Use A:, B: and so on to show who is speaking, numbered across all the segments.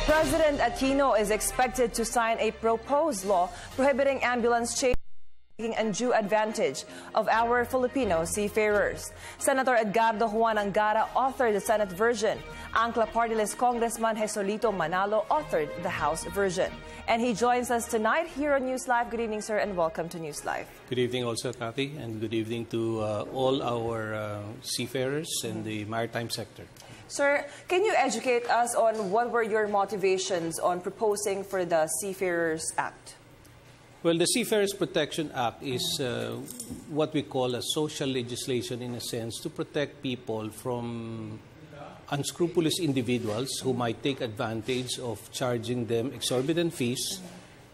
A: President Aquino is expected to sign a proposed law prohibiting ambulance chasing taking undue advantage of our Filipino seafarers. Senator Edgardo Juan Angara authored the Senate version. ANGKLA Partylist Congressman Jesulito Manalo authored the House version. And he joins us tonight here on NewsLife. Good evening, sir, and welcome to NewsLife.
B: Good evening also, Cathy, and good evening to all our seafarers in the maritime sector.
A: Sir, can you educate us on what were your motivations on proposing for the Seafarers Act?
B: Well, the Seafarers Protection Act is what we call a social legislation in a sense to protect people from unscrupulous individuals who might take advantage of charging them exorbitant fees.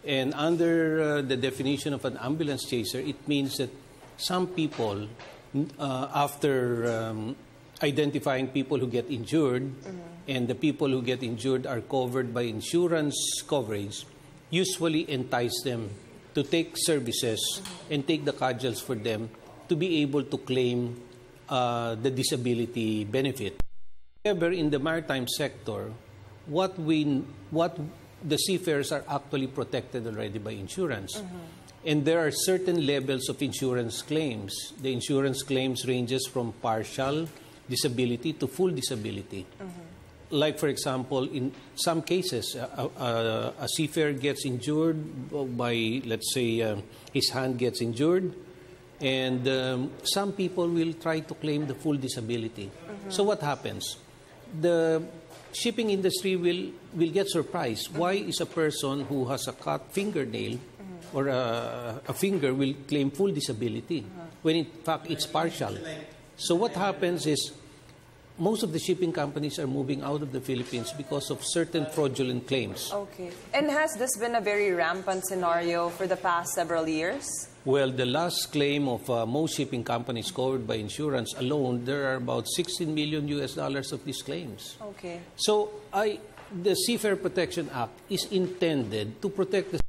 B: And under the definition of an ambulance chaser, it means that some people, after identifying people who get injured, and the people who get injured are covered by insurance coverage, usually entice them to take services and take the cudgels for them to be able to claim the disability benefit. However, in the maritime sector, what the seafarers are actually protected already by insurance. And there are certain levels of insurance claims. The insurance claims ranges from partial disability to full disability. Like, for example, in some cases, a seafarer gets injured by, let's say, his hand gets injured, and some people will try to claim the full disability. So what happens? The shipping industry will get surprised. Why is a person who has a cut fingernail or a finger will claim full disability when in fact it's partial? So what happens is most of the shipping companies are moving out of the Philippines because of certain fraudulent claims.
A: Okay. And has this been a very rampant scenario for the past several years?
B: Well, the last claim of most shipping companies covered by insurance alone, there are about $16 million of these claims.
A: Okay.
B: So the Seafarer Protection Act is intended to protect the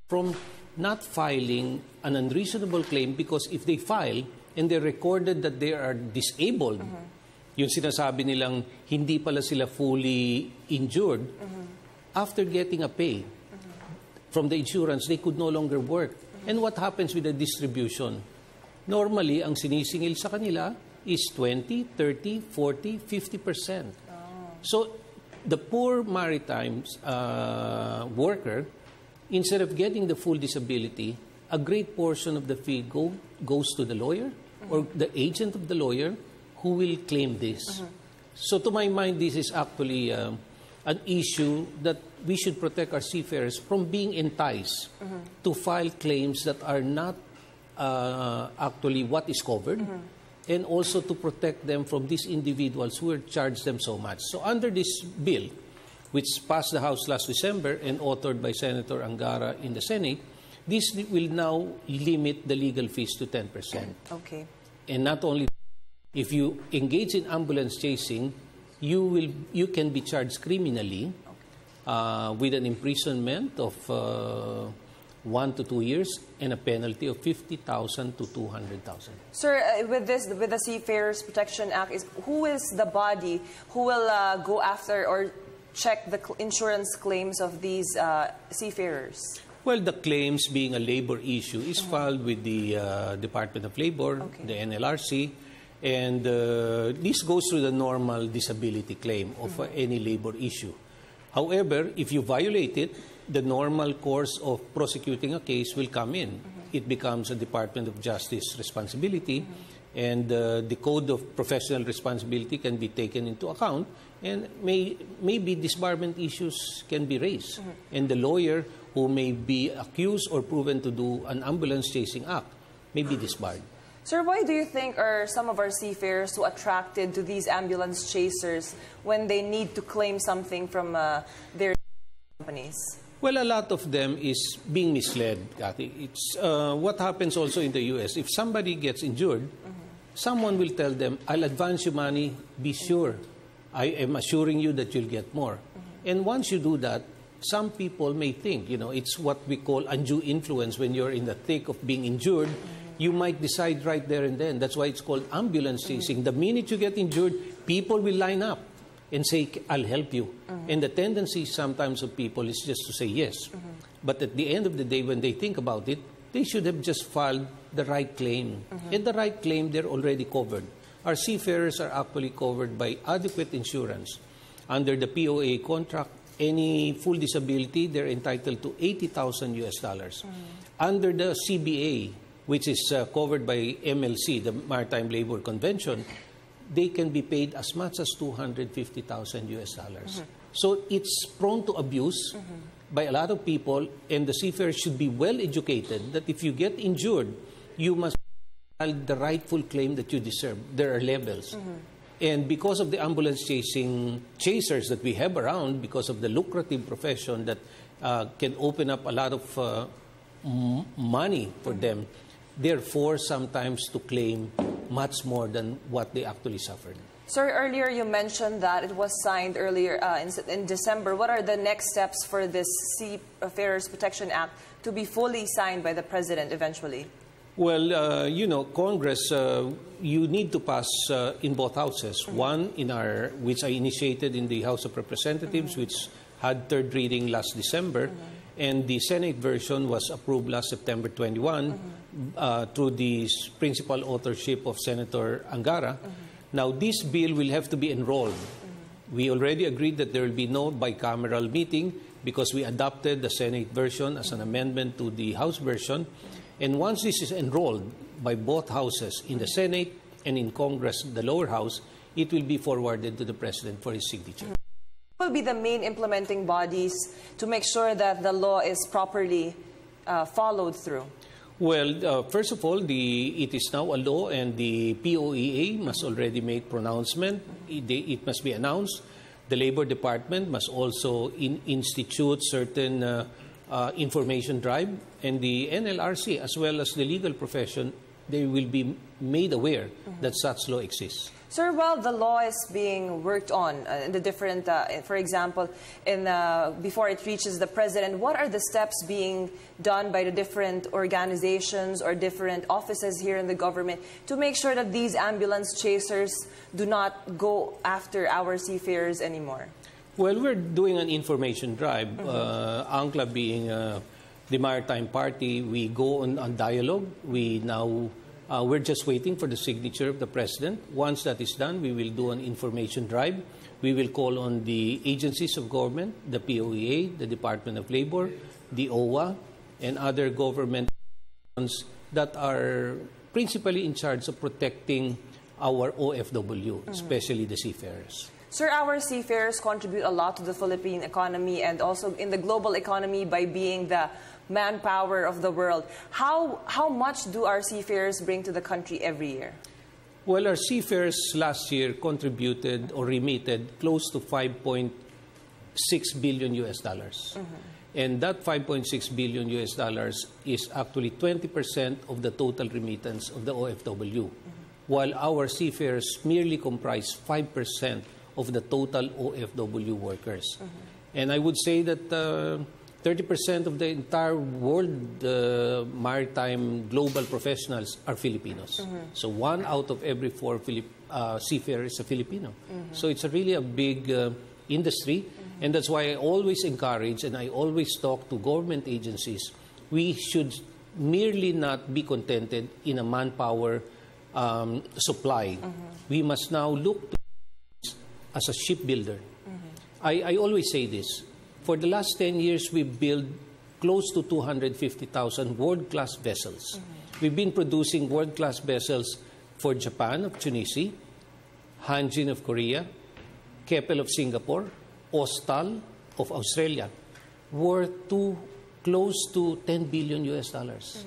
B: from not filing an unreasonable claim, because if they file and they're recorded that they are disabled, yung sinasabi nilang hindi pala sila fully injured, after getting a pay from the insurance, they could no longer work. And what happens with the distribution? Normally, ang sinisingil sa kanila is 20, 30, 40, 50%. So the poor maritime worker, instead of getting the full disability, a great portion of the fee goes to the lawyer or the agent of the lawyer who will claim this. So to my mind, this is actually an issue that we should protect our seafarers from being enticed to file claims that are not actually what is covered, and also to protect them from these individuals who have charged them so much. So under this bill, which passed the House last December and authored by Senator Angara in the Senate, this will now limit the legal fees to 10%.
A: Okay.
B: And not only if you engage in ambulance chasing, you can be charged criminally with an imprisonment of 1 to 2 years and a penalty of 50,000 to 200,000.
A: Sir, with the Seafarers Protection Act, who is the body who will go after or check the insurance claims of these seafarers?
B: Well, the claims, being a labor issue, is filed with the Department of Labor, the NLRC, and this goes through the normal disability claim of any labor issue. However, if you violate it, the normal course of prosecuting a case will come in. It becomes a Department of Justice responsibility, and the Code of Professional Responsibility can be taken into account, and maybe disbarment issues can be raised. And the lawyer who may be accused or proven to do an ambulance chasing act may be disbarred.
A: Sir, why do you think are some of our seafarers so attracted to these ambulance chasers when they need to claim something from their companies?
B: Well, a lot of them is being misled, Cathy. It's what happens also in the U.S. If somebody gets injured, someone will tell them, I'll advance you money, be sure. I am assuring you that you'll get more. And once you do that, some people may think, it's what we call undue influence. When you're in the thick of being injured, you might decide right there and then. That's why it's called ambulance chasing. The minute you get injured, people will line up and say, I'll help you. And the tendency sometimes of people is just to say yes. But at the end of the day, when they think about it, they should have just filed the right claim. And the right claim, they're already covered. Our seafarers are actually covered by adequate insurance. Under the POA contract, any full disability, they're entitled to $80,000 US. Under the CBA, which is covered by MLC, the Maritime Labor Convention, they can be paid as much as $250,000 US. So it's prone to abuse by a lot of people, and the seafarers should be well educated that if you get injured, you must file the rightful claim that you deserve. There are levels. And because of the ambulance chasers that we have around, because of the lucrative profession that can open up a lot of money for them, they're forced sometimes to claim much more than what they actually suffered.
A: Sir, earlier you mentioned that it was signed earlier in December. What are the next steps for this Seafarers Protection Act to be fully signed by the President eventually?
B: Well, you know, Congress, you need to pass in both houses. One, which I initiated in the House of Representatives, which had third reading last December, and the Senate version was approved last September 21 through the principal authorship of Senator ANGKLA. Now, this bill will have to be enrolled. We already agreed that there will be no bicameral meeting because we adopted the Senate version as an amendment to the House version. And once this is enrolled by both houses, in the Senate and in Congress, the lower house, it will be forwarded to the President for his signature.
A: What will be the main implementing bodies to make sure that the law is properly followed through?
B: Well, first of all, it is now a law, and the POEA must already make pronouncement. It must be announced. The Labor Department must also institute certain information drive, and the NLRC, as well as the legal profession, they will be made aware that such law exists.
A: Sir, while the law is being worked on in the different, for example, before it reaches the President, what are the steps being done by the different organizations or different offices here in the government to make sure that these ambulance chasers do not go after our seafarers anymore?
B: Well, we're doing an information drive. ANGKLA being the maritime party, we go on dialogue. We're just waiting for the signature of the President. Once that is done, we will do an information drive. We will call on the agencies of government, the POEA, the Department of Labor, the OWA, and other government that are principally in charge of protecting our OFW, especially the seafarers.
A: Sir, our seafarers contribute a lot to the Philippine economy and also in the global economy by being the manpower of the world. How much do our seafarers bring to the country every year?
B: Well, our seafarers last year contributed or remitted close to $5.6 billion US. And that $5.6 billion US is actually 20% of the total remittance of the OFW, while our seafarers merely comprise 5% of the total OFW workers. And I would say that 30% of the entire world maritime global professionals are Filipinos. So 1 out of every 4 seafarers is a Filipino. So it's really a big industry. And that's why I always encourage and I always talk to government agencies, we should merely not be contented in a manpower supply. We must now look to as a shipbuilder. I always say this. For the last 10 years, we've built close to 250,000 world-class vessels. We've been producing world-class vessels for Japan of Tunisia, Hanjin of Korea, Keppel of Singapore, Ostal of Australia, worth close to $10 billion US.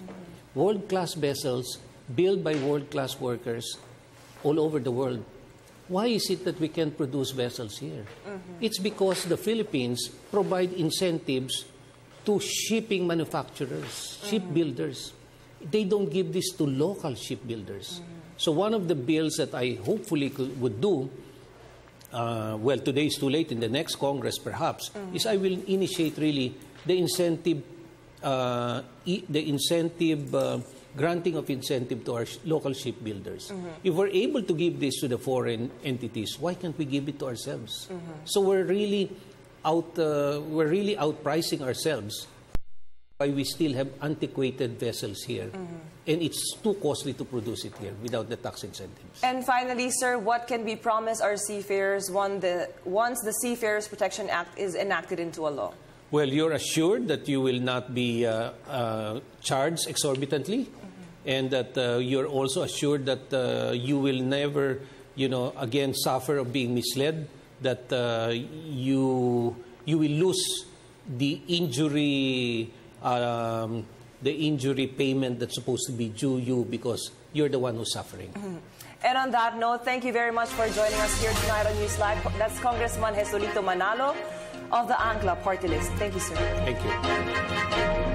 B: World-class vessels built by world-class workers all over the world. Why is it that we can't produce vessels here? It's because the Philippines provide incentives to shipping manufacturers, shipbuilders. They don't give this to local shipbuilders. So one of the bills that I hopefully would do, well, today is too late, in the next Congress perhaps, is I will initiate really the incentive granting of incentive to our local shipbuilders. If we're able to give this to the foreign entities, why can't we give it to ourselves? So we're really outpricing ourselves. Why we still have antiquated vessels here, and it's too costly to produce it here without the tax incentives.
A: And finally, sir, what can be promised our seafarers once the Seafarers Protection Act is enacted into a law?
B: Well, you're assured that you will not be charged exorbitantly, and that you're also assured that you will never, again suffer of being misled, that you will lose the injury payment that's supposed to be due you because you're the one who's suffering.
A: And on that note, thank you very much for joining us here tonight on NewsLife. That's Congressman Jesulito Manalo of the ANGKLA Partylist. Thank you, sir.
B: Thank you.